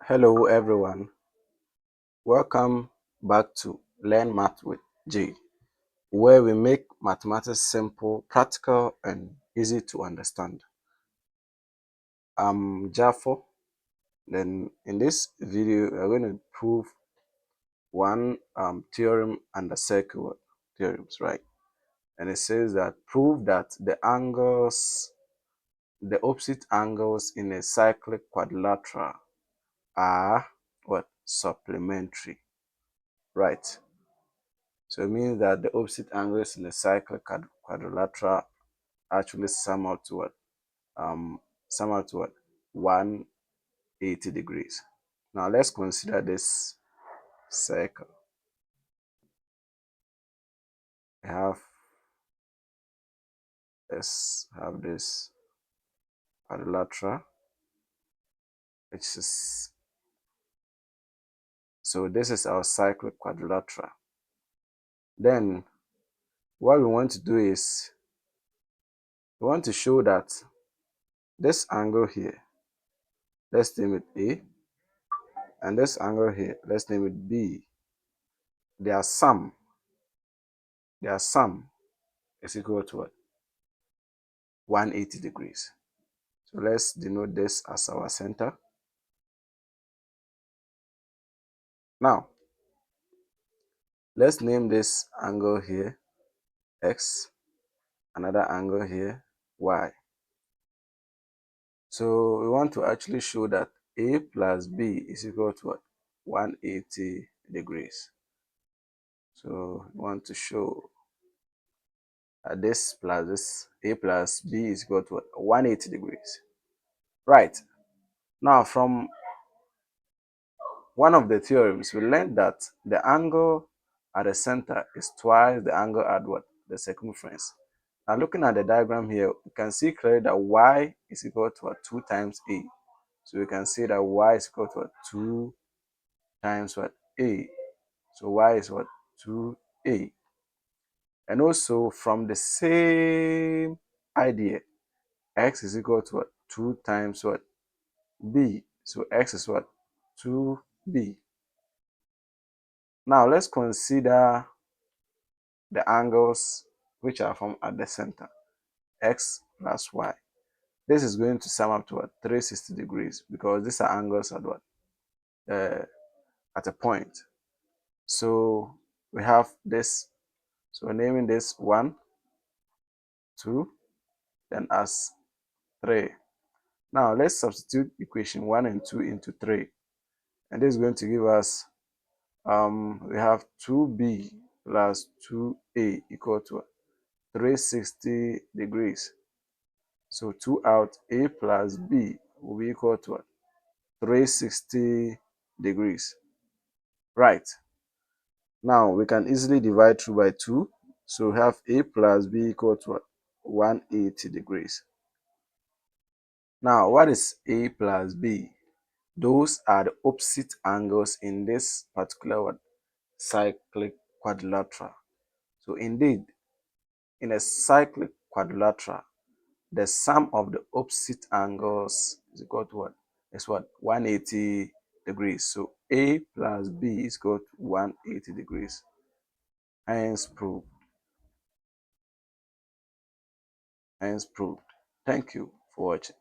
Hello everyone, welcome back to Learn Math with J, where we make mathematics simple, practical, and easy to understand. I'm Jafo. Then in this video, we're going to prove one theorem under circular theorems, right? And it says that prove that the opposite angles in a cyclic quadrilateral are what? Supplementary, right? So it means that the opposite angles in the cyclic quadrilateral actually sum out to what? Sum out to what? 180 degrees. Now let's consider this circle. Let's have this quadrilateral, which is, so this is our cyclic quadrilateral. Then what we want to do is we want to show that this angle here, let's name it A, and this angle here, let's name it B. Their sum is equal to what? 180 degrees. So let's denote this as our center. Now, let's name this angle here X, another angle here Y. So we want to actually show that A plus B is equal to what? 180 degrees. So we want to show that this plus this, A plus B is equal to what? 180 degrees. Right. Now, from one of the theorems, we learned that the angle at the center is twice the angle at what? The circumference. Now, looking at the diagram here, you can see clearly that y is equal to what? 2 times a. So we can see that y is equal to what? 2 times what? A. So y is what? 2a. And also from the same idea, x is equal to what? 2 times what? B. So x is what? 2b. Now let's consider the angles which are formed at the center, x plus y. This is going to sum up to what? 360 degrees, because these are angles at what? At a point. So we have this. So we're naming this 1, 2, then as 3. Now let's substitute equation 1 and 2 into 3. And this is going to give us, we have 2b plus 2a equal to 360 degrees. So 2 out, a plus b will be equal to what? 360 degrees. Right. Now we can easily divide through by 2. So we have a plus b equal to what? 180 degrees. Now what is a plus b? Those are the opposite angles in this particular cyclic quadrilateral. So indeed, in a cyclic quadrilateral, the sum of the opposite angles is equal to what? Is what? 180 degrees. So a plus b is equal to 180 degrees. Hence proved. Hence proved. Thank you for watching.